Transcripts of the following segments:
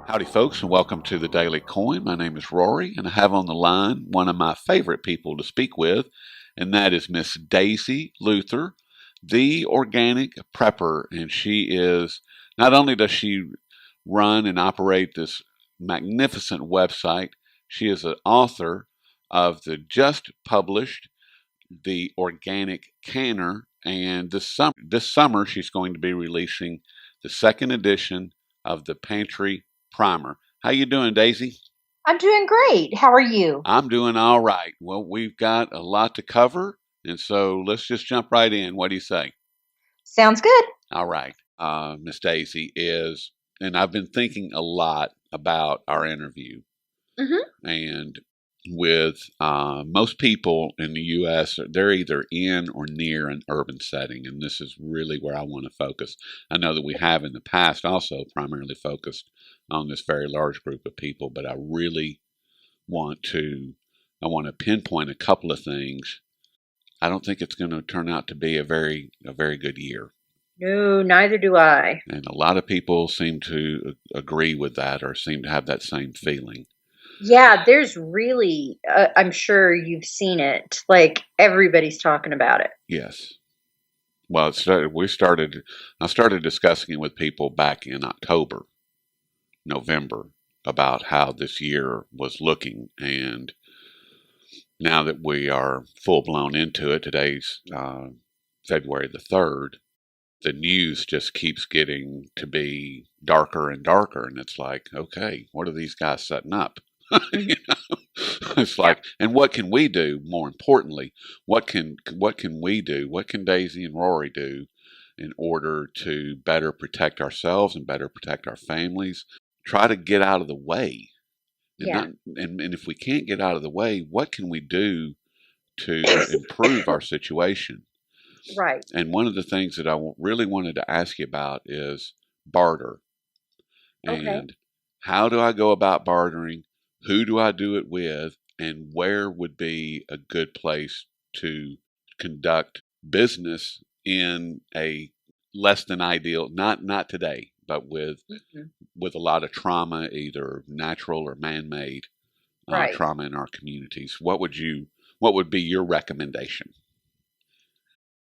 Howdy, folks, and welcome to the Daily Coin. My name is Rory, and I have on the line one of my favorite people to speak with, and that is Miss Daisy Luther, the organic prepper. And she is, not only does she run and operate this magnificent website, she is an author of the just published The Organic Canner, and this summer she's going to be releasing the second edition of the Pantry Primer. How you doing, Daisy? I'm doing great. How are you? I'm doing all right. Well, we've got a lot to cover, and so let's just jump right in. What do you say? Sounds good. All right. Miss Daisy is, and I've been thinking a lot about our interview. And with most people in the U.S., they're either in or near an urban setting, and this is really where I want to focus. I know that we have in the past also primarily focused on this very large group of people, but I really want to pinpoint a couple of things. I don't think it's going to turn out to be a very good year. No, neither do I. And a lot of people seem to agree with that, or seem to have that same feeling. Yeah, there's really, I'm sure you've seen it. Like everybody's talking about it. Yes. Well, I started discussing it with people back in October, November, about how this year was looking. And now that we are full blown into it, today's February the 3rd, the news just keeps getting to be darker and darker. And it's like, okay, what are these guys setting up? You know? It's like, and what can we do? More importantly, what can we do? What can Daisy and Rory do in order to better protect ourselves and better protect our families? Try to get out of the way. And, and if we can't get out of the way, what can we do to improve our situation? Right. And one of the things that I really wanted to ask you about is barter. Okay. And how do I go about bartering? Who do I do it with? And where would be a good place to conduct business in a less than ideal, not today, but with a lot of trauma, either natural or man-made trauma in our communities? What would be your recommendation?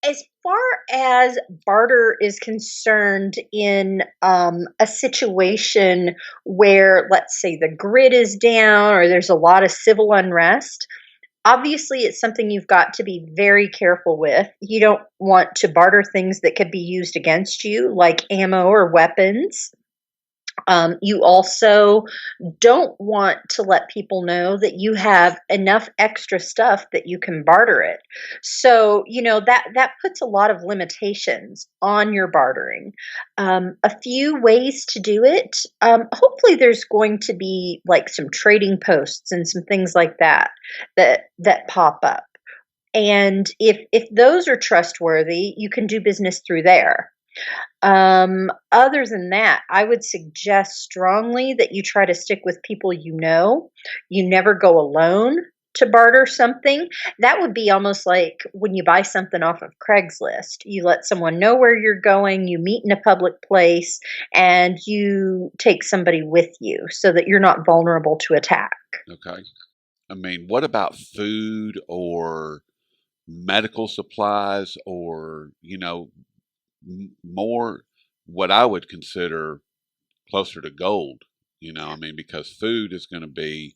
As far as barter is concerned, in a situation where, let's say, the grid is down or there's a lot of civil unrest, obviously it's something you've got to be very careful with. You don't want to barter things that could be used against you, like ammo or weapons. You also don't want to let people know that you have enough extra stuff that you can barter it. So, that puts a lot of limitations on your bartering. A few ways to do it. Hopefully there's going to be like some trading posts and some things like that pop up. And if those are trustworthy, you can do business through there. Other than that, I would suggest strongly that you try to stick with people you know. You never go alone to barter something. That would be almost like when you buy something off of Craigslist. You let someone know where you're going, you meet in a public place, and you take somebody with you so that you're not vulnerable to attack. Okay. I mean, what about food or medical supplies, or, more what I would consider closer to gold, because food is going to be,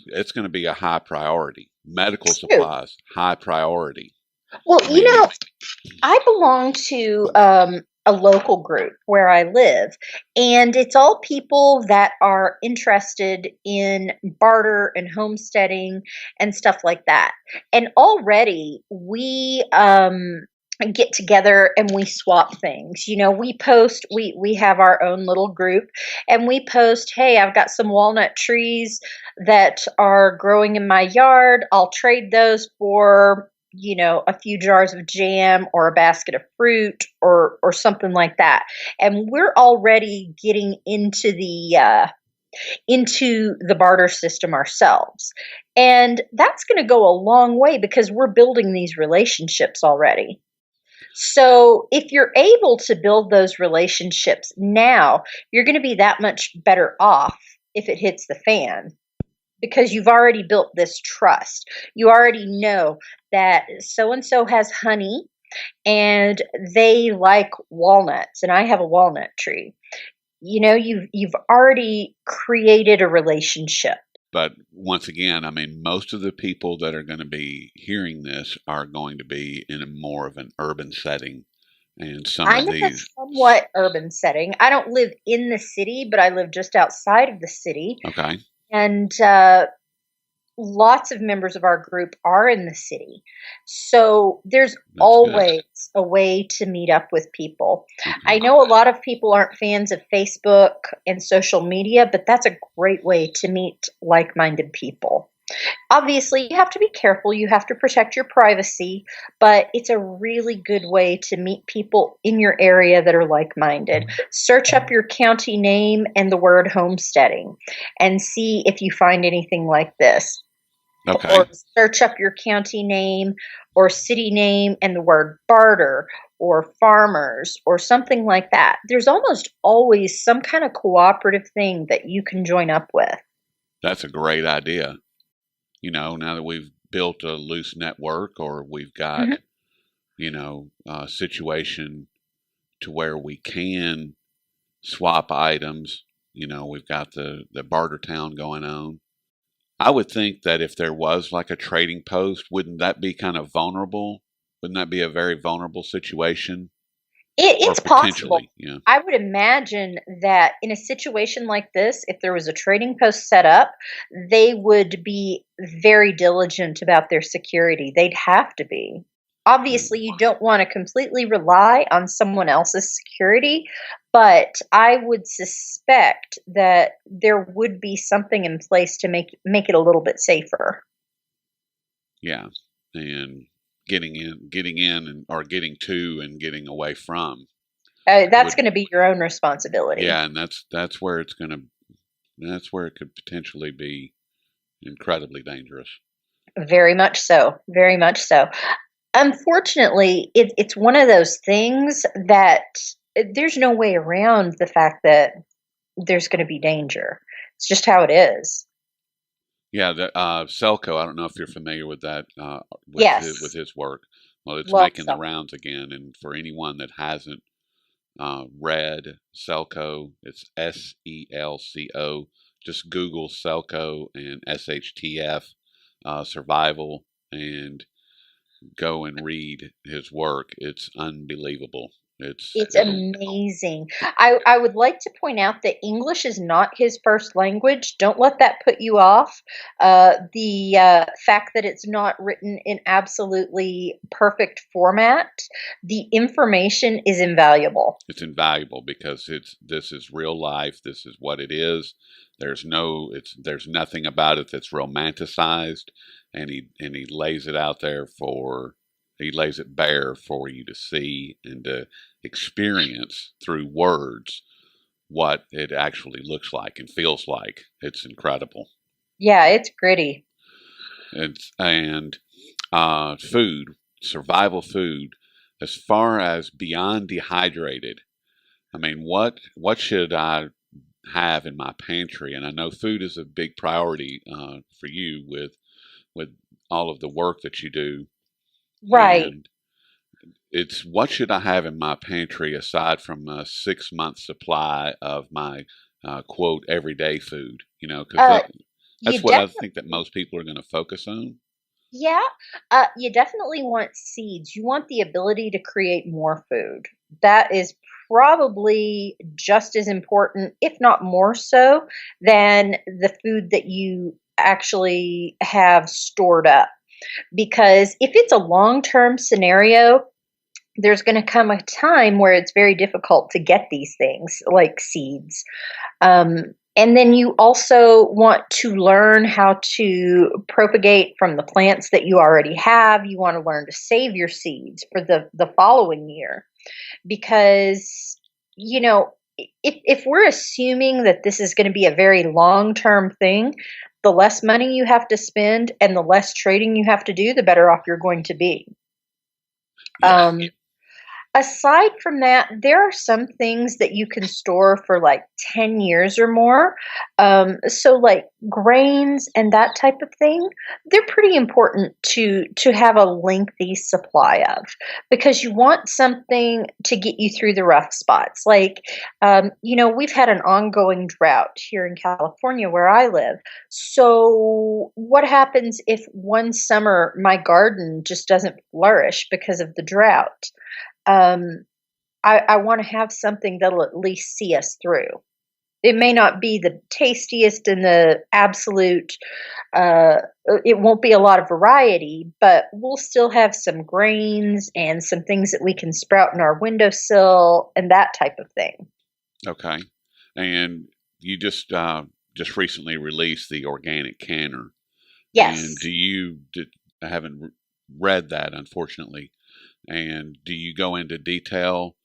it's going to be a high priority. Medical supplies, high priority. Well, I belong to a local group where I live, and it's all people that are interested in barter and homesteading and stuff like that. And already we get together and we swap things. We post, we have our own little group, and we post, hey, I've got some walnut trees that are growing in my yard. I'll trade those for, a few jars of jam or a basket of fruit or something like that. And we're already getting into the barter system ourselves. And that's going to go a long way because we're building these relationships already. So if you're able to build those relationships now, you're going to be that much better off if it hits the fan, because you've already built this trust. You already know that so and so has honey and they like walnuts, and I have a walnut tree. You've already created a relationship. But once again, I mean, most of the people that are going to be hearing this are going to be in a more of an urban setting. And some I'm of in a these, somewhat urban setting. I don't live in the city, but I live just outside of the city. okay, And lots of members of our group are in the city. So there's that's good. always a way to meet up with people. I Okay. know a lot of people aren't fans of Facebook and social media, but that's a great way to meet like minded people. Obviously, you have to be careful, you have to protect your privacy, but it's a really good way to meet people in your area that are like minded. Search up your county name and the word homesteading and see if you find anything like this, Okay. or search up your county name or city name and the word barter or farmers or something like that. There's almost always some kind of cooperative thing that you can join up with. That's a great idea. Now that we've built a loose network or we've got, Mhm. a situation to where we can swap items, we've got the barter town going on. I would think that if there was like a trading post, wouldn't that be kind of vulnerable? Wouldn't that be a very vulnerable situation? Or It's possible. potentially, yeah. I would imagine that in a situation like this, if there was a trading post set up, they would be very diligent about their security. They'd have to be. Obviously, you don't want to completely rely on someone else's security, but I would suspect that there would be something in place to make it a little bit safer. Yeah. And getting in and or getting to and getting away from That's would going to be your own responsibility. yeah, and that's where that's where it could potentially be incredibly dangerous. Very much so. Very much so. Unfortunately, it's one of those things that there's no way around the fact that there's going to be danger. It's just how it is. Yeah, the Selco, I don't know if you're familiar with that with Yes, his work. Well, it's love making the self. rounds again, and for anyone that hasn't read Selco, it's SELCO. Just Google Selco and SHTF survival and go and read his work. It's unbelievable. It's amazing. I would like to point out that English is not his first language. Don't let that put you off. The fact that it's not written in absolutely perfect format, the information is invaluable. it's invaluable because this is real life. This is what it is. There's nothing about it that's romanticized, and he lays it out there he lays it bare for you to see and to experience through words what it actually looks like and feels like. It's incredible. Yeah, it's gritty. And food, survival food, as far as beyond dehydrated. I mean, what should I have in my pantry? And I know food is a big priority for you with all of the work that you do. Right. And it's what should I have in my pantry aside from a 6 month supply of my quote everyday food? Because Uh, that's you what I think that definitely most people are going to focus on. Yeah, you definitely want seeds. You want the ability to create more food. That is probably just as important, if not more so, than the food that you actually have stored up. Because if it's a long term scenario, there's going to come a time where it's very difficult to get these things like seeds. And then you also want to learn how to propagate from the plants that you already have. You want to learn to save your seeds for the following year. Because, if we're assuming that this is going to be a very long term thing, the less money you have to spend and the less trading you have to do, the better off you're going to be. Yeah. Um, Aside from that, there are some things that you can store for like 10 years or more. So like grains and that type of thing, they're pretty important to have a lengthy supply of, because you want something to get you through the rough spots. Like, we've had an ongoing drought here in California where I live. So what happens if one summer my garden just doesn't flourish because of the drought? um, I want to have something that'll at least see us through. It may not be the tastiest and the absolute, uh, it won't be a lot of variety, but we'll still have some grains and some things that we can sprout in our windowsill and that type of thing. Okay. And you just recently released the organic canner. And Yes. I haven't read that, unfortunately. And do you go into detail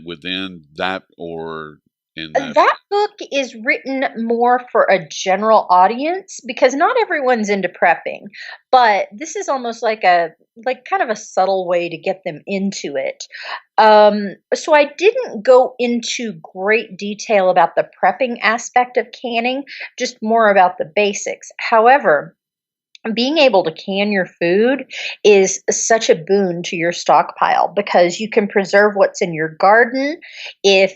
within that, or in that? That book is written more for a general audience because not everyone's into prepping, but this is almost like kind of a subtle way to get them into it. So I didn't go into great detail about the prepping aspect of canning, just more about the basics. However, being able to can your food is such a boon to your stockpile because you can preserve what's in your garden. If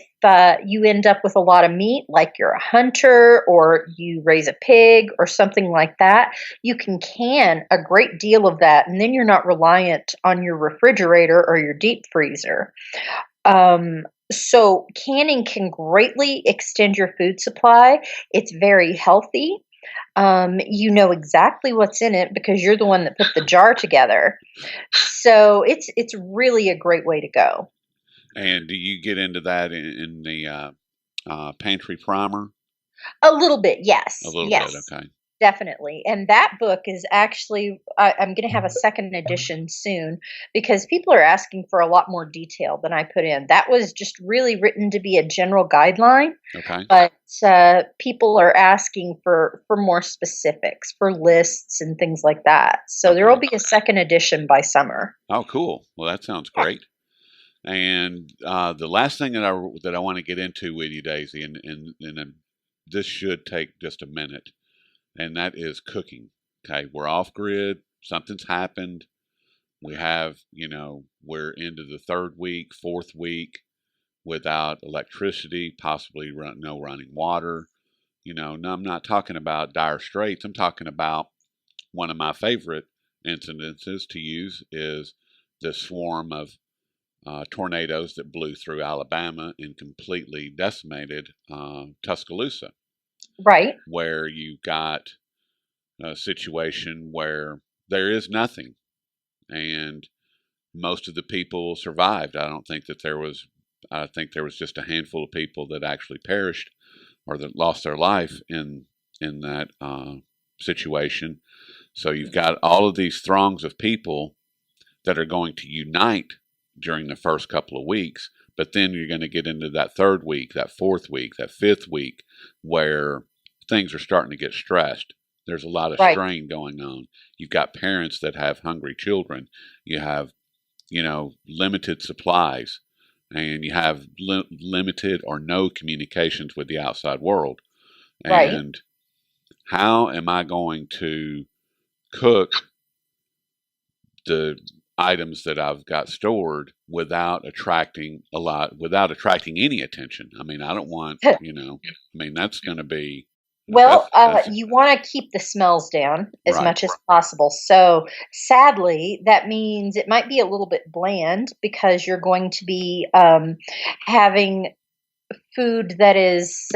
you end up with a lot of meat, like you're a hunter or you raise a pig or something like that, you can a great deal of that, and then you're not reliant on your refrigerator or your deep freezer. So canning can greatly extend your food supply. It's very healthy. You know exactly what's in it because you're the one that put the jar together. So it's really a great way to go. And do you get into that in the pantry primer? A little bit, A yes, little bit, yes, okay. definitely. And that book is actually, I'm going to have a second edition soon because people are asking for a lot more detail than I put in. That was just really written to be a general guideline, Okay. but people are asking for more specifics, for lists and things like that. So there will Okay. be a second edition by summer. Oh, cool. Well, that sounds great. And the last thing that I want to get into with you, Daisy, and this should take just a minute, and that is cooking. Okay, we're off grid. Something's happened. We're into the third week, fourth week without electricity, possibly no running water. No, I'm not talking about dire straits. I'm talking about one of my favorite incidences to use is the swarm of tornadoes that blew through Alabama and completely decimated Tuscaloosa, Right, where you got a situation where there is nothing, and most of the people survived. I think there was just a handful of people that actually perished or that lost their life in that situation. So you've got all of these throngs of people that are going to unite during the first couple of weeks, but then you're going to get into that third week, that fourth week, that fifth week, where things are starting to get stressed. There's a lot of right, strain going on. You've got parents that have hungry children. You have, limited supplies, and you have limited or no communications with the outside world. right. And how am I going to cook the items that I've got stored without attracting any attention? I mean, I don't want, that's going to be, Well, that's you want to keep the smells down as right. much as possible. So, sadly, that means it might be a little bit bland because you're going to be having food that is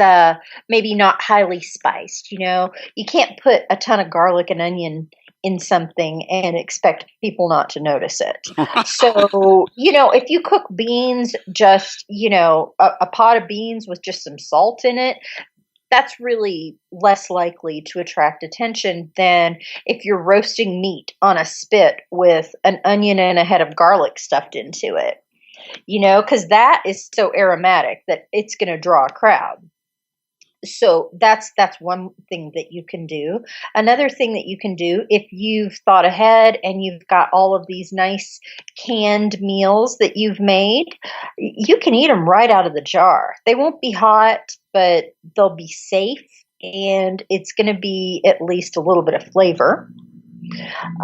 maybe not highly spiced. You can't put a ton of garlic and onion in something and expect people not to notice it. So, if you cook beans, just, a pot of beans with just some salt in it, that's really less likely to attract attention than if you're roasting meat on a spit with an onion and a head of garlic stuffed into it, because that is so aromatic that it's going to draw a crowd. So that's one thing that you can do. Another thing that you can do, if you've thought ahead and you've got all of these nice canned meals that you've made, you can eat them right out of the jar. They won't be hot, but they'll be safe, and it's going to be at least a little bit of flavor.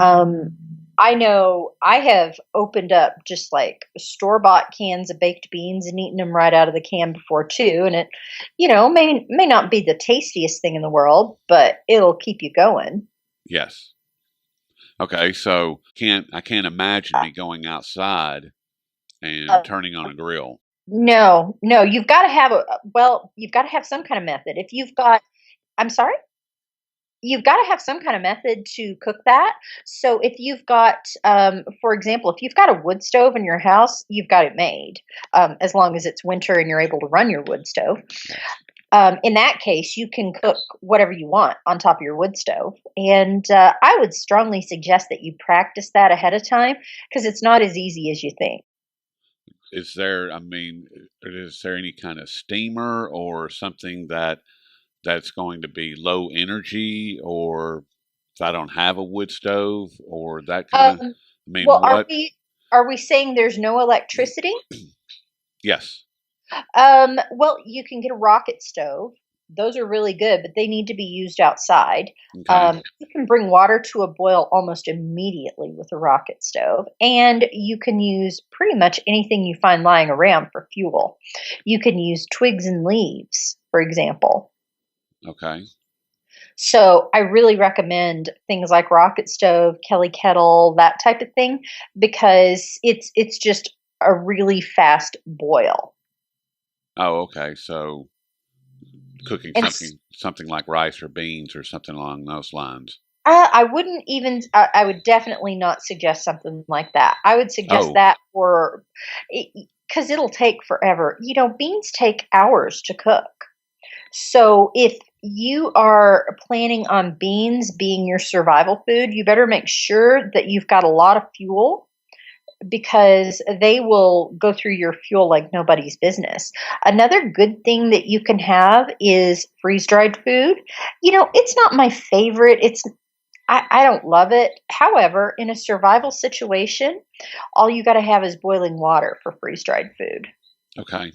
Um, I know I have opened up just like store bought cans of baked beans and eaten them right out of the can before too, and it, may not be the tastiest thing in the world, but it'll keep you going. Yes. Okay, so I can't imagine me going outside and Uh, turning on a grill. no, no, you've got to have some kind of method. If you've got, I'm sorry. You've got to have some kind of method to cook that. So if you've got, for example, if you've got a wood stove in your house, you've got it made. As long as it's winter and you're able to run your wood stove. Yes. In that case, you can cook whatever you want on top of your wood stove. And I would strongly suggest that you practice that ahead of time because it's not as easy as you think. Is there any kind of steamer or something that's going to be low energy, or if I don't have a wood stove or that kind of, Um, I mean, well, what? are we saying there's no electricity? Yes. Well, you can get a rocket stove. Those are really good, but they need to be used outside. Okay. You can bring water to a boil almost immediately with a rocket stove, and you can use pretty much anything you find lying around for fuel. You can use twigs and leaves, for example. Okay. So I really recommend things like rocket stove, Kelly kettle, that type of thing, because it's just a really fast boil. Oh, okay. So cooking And something like rice or beans or something along those lines. I wouldn't even. I would definitely not suggest something like that. I would suggest Oh, that for because it'll take forever. Beans take hours to cook. So if you are planning on beans being your survival food, you better make sure that you've got a lot of fuel because they will go through your fuel like nobody's business. Another good thing that you can have is freeze dried food. It's not my favorite. I don't love it. However, in a survival situation, all you got to have is boiling water for freeze dried food. okay.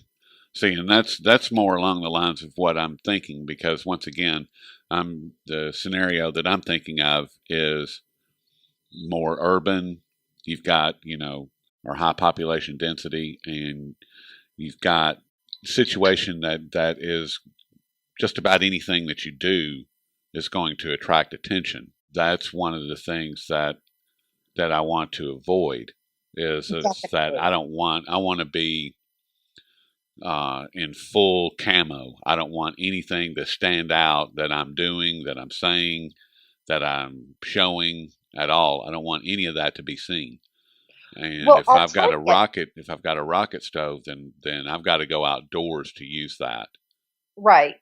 See, and that's more along the lines of what I'm thinking, because once again, the scenario that I'm thinking of is more urban. You've got, our high population density, and you've got situation that is just about anything that you do is going to attract attention. That's one of the things that I want to avoid is that Definitely. I want to be in full camo. I don't want anything to stand out that I'm doing, that I'm saying, that I'm showing at all. I don't want any of that to be seen. And Well, I'll tell you, if I've got a rocket stove, then I've got to go outdoors to use that. right.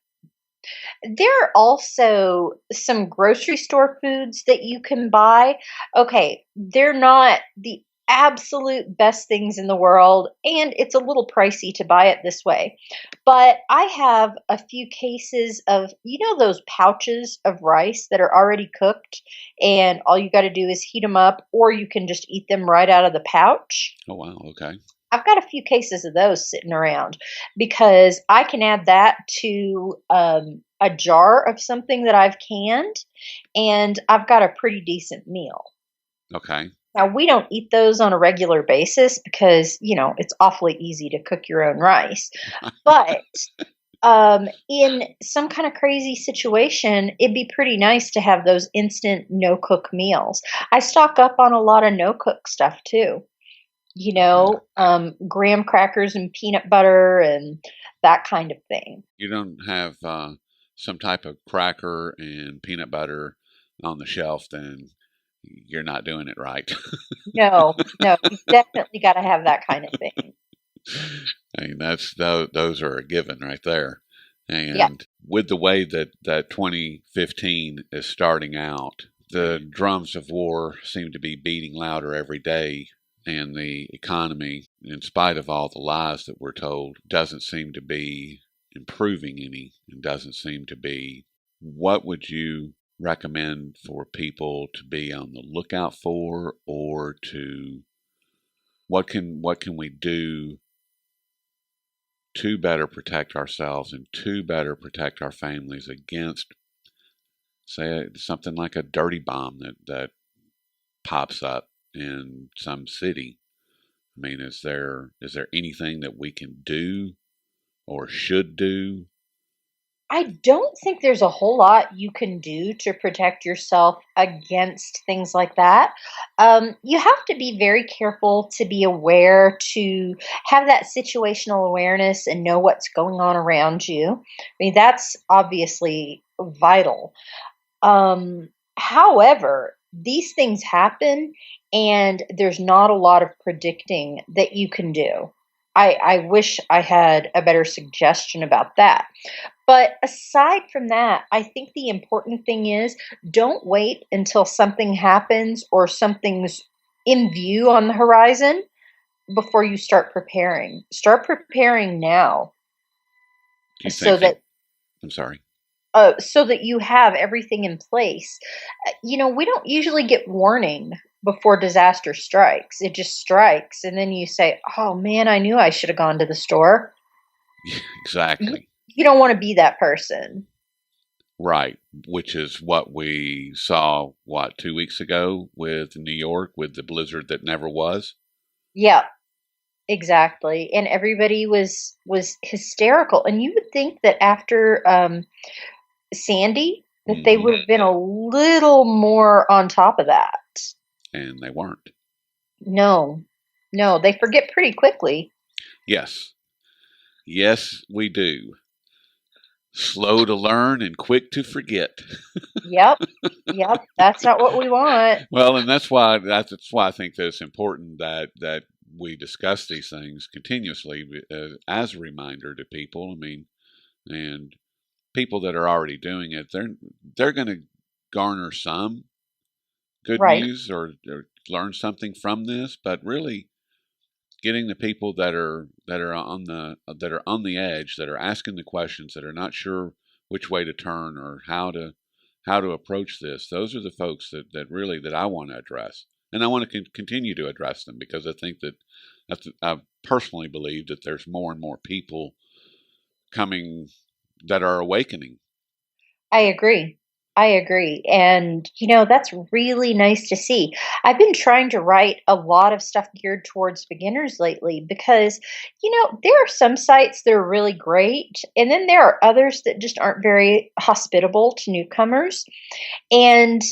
There are also some grocery store foods that you can buy. Okay, they're not the absolute best things in the world, and it's a little pricey to buy it this way. But I have a few cases of, those pouches of rice that are already cooked, and all you got to do is heat them up, or you can just eat them right out of the pouch. Oh wow, okay, I've got a few cases of those sitting around because I can add that to a jar of something that I've canned, and I've got a pretty decent meal. okay, Now, we don't eat those on a regular basis because, it's awfully easy to cook your own rice. But in some kind of crazy situation, it'd be pretty nice to have those instant no cook meals. I stock up on a lot of no cook stuff too. okay. Graham crackers and peanut butter and that kind of thing. You don't have some type of cracker and peanut butter on the shelf, then you're not doing it right. No, no, you've definitely got to have that kind of thing. I mean, those are a given right there. Yeah. And with the way that 2015 is starting out, the drums of war seem to be beating louder every day, and the economy, in spite of all the lies that we're told, doesn't seem to be improving any and doesn't seem to be. What would you recommend for people to be on the lookout for, or to what can we do to better protect ourselves and to better protect our families against, say, something like a dirty bomb that pops up in some city? I mean, is there anything that we can do or should do? I don't think there's a whole lot you can do to protect yourself against things like that. You have to be very careful to be aware, to have that situational awareness and know what's going on around you. I mean, that's obviously vital. However, these things happen, and there's not a lot of predicting that you can do. I wish I had a better suggestion about that. But aside from that, I think the important thing is don't wait until something happens or something's in view on the horizon before you start preparing. Start preparing now Do you so think that, that I'm sorry. so that you have everything in place. We don't usually get warning before disaster strikes. It just strikes, and then you say, "Oh man, I knew I should have gone to the store." You, Exactly. you don't want to be that person. Right. Which is what we saw, 2 weeks ago with New York, with the blizzard that never was. Yeah, exactly. And everybody was hysterical. And you would think that after Sandy, that they Hmm. would have been a little more on top of that. And they weren't. No, no, they forget pretty quickly. Yes. Yes, we do. Slow to learn and quick to forget. Yep, yep, that's not what we want. Well, and that's why I think that it's important that we discuss these things continuously as a reminder to people. I mean, and people that are already doing it, they're going to garner some good Right, news, or learn something from this, but really getting the people that are on the edge, that are asking the questions, that are not sure which way to turn or how to approach this. Those are the folks that really that I want to address, and I want to continue to address them, because I think I personally believe that there's more and more people coming that are awakening. I agree. I agree. And, that's really nice to see. I've been trying to write a lot of stuff geared towards beginners lately because, there are some sites that are really great. And then there are others that just aren't very hospitable to newcomers. And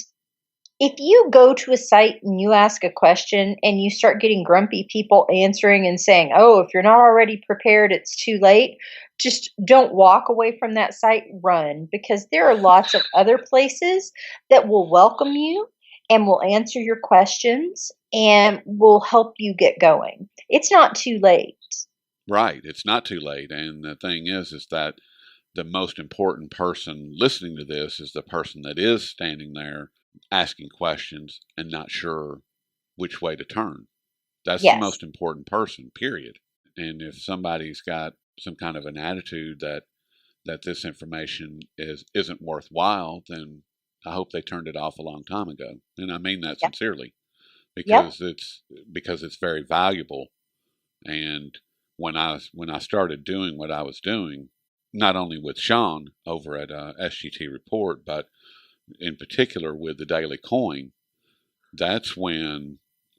if you go to a site and you ask a question and you start getting grumpy people answering and saying, "Oh, if you're not already prepared, it's too late," just don't walk away from that site, run, because there are lots of other places that will welcome you and will answer your questions and will help you get going. It's not too late. Right, it's not too late, and the thing is that the most important person listening to this is the person that is standing there asking questions and not sure which way to turn. That's the Yes. most important person, period. And if somebody's got some kind of an attitude that this information isn't worthwhile, then I hope they turned it off a long time ago. And I mean that Yep. sincerely, Yep. because it's very valuable. And when I started doing what I was doing, not only with Sean over at SGT Report, but in particular with the Daily Coin, that's when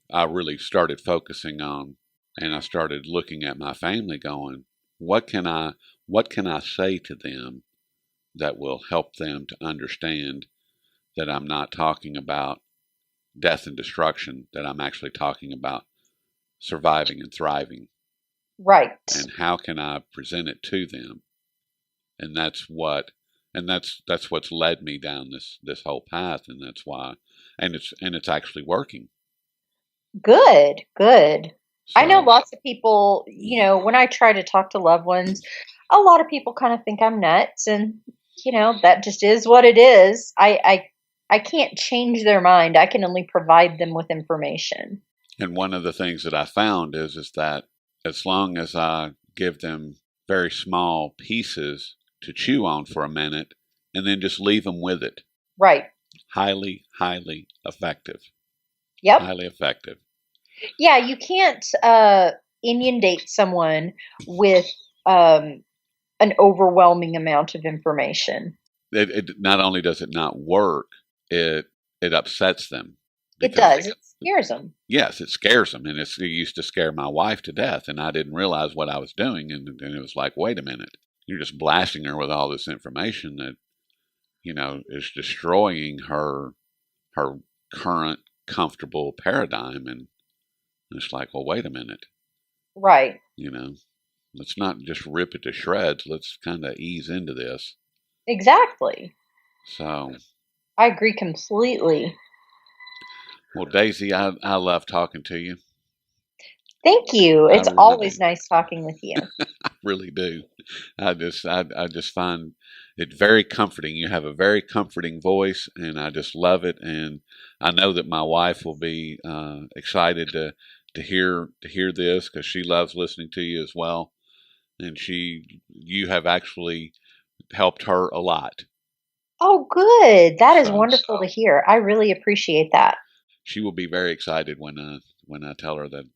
I really started focusing on, and I started looking at my family, going, what can I say to them that will help them to understand that I'm not talking about death and destruction, that I'm actually talking about surviving and thriving, Right. and how can I present it to them? And that's what's led me down this whole path, and that's why, and it's actually working. Good, good. I know So lots of people, when I try to talk to loved ones, a lot of people kind of think I'm nuts, and that just is what it is. I can't change their mind. I can only provide them with information. and one of the things that I found is that as long as I give them very small pieces to chew on for a minute and then just leave them with it. Right. Highly, highly effective. Yep. Highly effective. Yeah, you can't inundate someone with an overwhelming amount of information. It not only does it not work, it upsets them. It does. It scares them. Yes, it scares them, and it used to scare my wife to death, and I didn't realize what I was doing, and it was like, wait a minute, you're just blasting her with all this information that, is destroying her current comfortable paradigm, and it's like, well, wait a minute, right? Let's not just rip it to shreds. Let's kind of ease into this. Exactly. So, I agree completely. Well, Daisy, I love talking to you. Thank you. It's really always nice talking with you. I really do. I just find it very comforting. You have a very comforting voice, and I just love it. And I know that my wife will be excited to hear this, because she loves listening to you as well. And you have actually helped her a lot. Oh, good. That is wonderful to hear. I really appreciate that. She will be very excited when I tell her that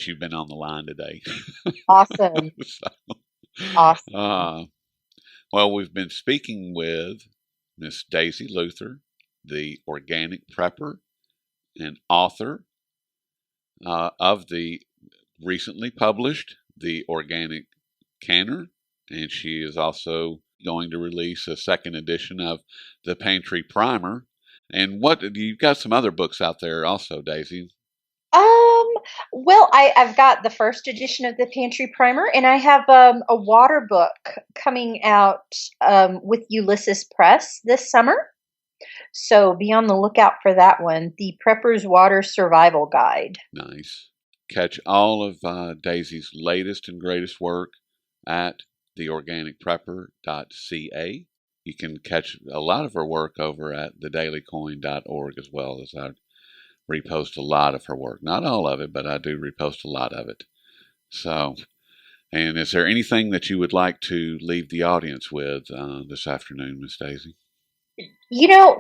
you've been on the line today. Awesome. Awesome. Well, we've been speaking with Miss Daisy Luther, the organic prepper and author of the recently published The Organic Canner, and she is also going to release a second edition of the Pantry Primer. And you've got some other books out there also, Daisy? Well, I've got the first edition of the Pantry Primer, and I have a water book coming out with Ulysses Press this summer. So be on the lookout for that one, The Prepper's Water Survival Guide. Nice. Catch all of Daisy's latest and greatest work at theorganicprepper.ca. You can catch a lot of her work over at thedailycoin.org as well, as I repost a lot of her work. Not all of it, but I do repost a lot of it. So, and is there anything that you would like to leave the audience with this afternoon, Miss Daisy?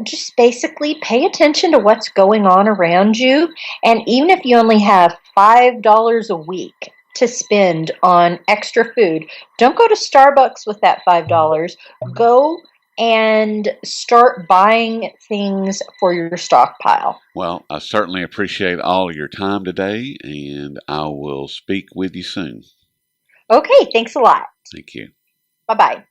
Just basically pay attention to what's going on around you. And even if you only have $5 a week to spend on extra food, don't go to Starbucks with that $5. Go and start buying things for your stockpile. Well, I certainly appreciate all of your time today, and I will speak with you soon. Okay, thanks a lot. Thank you. Bye-bye.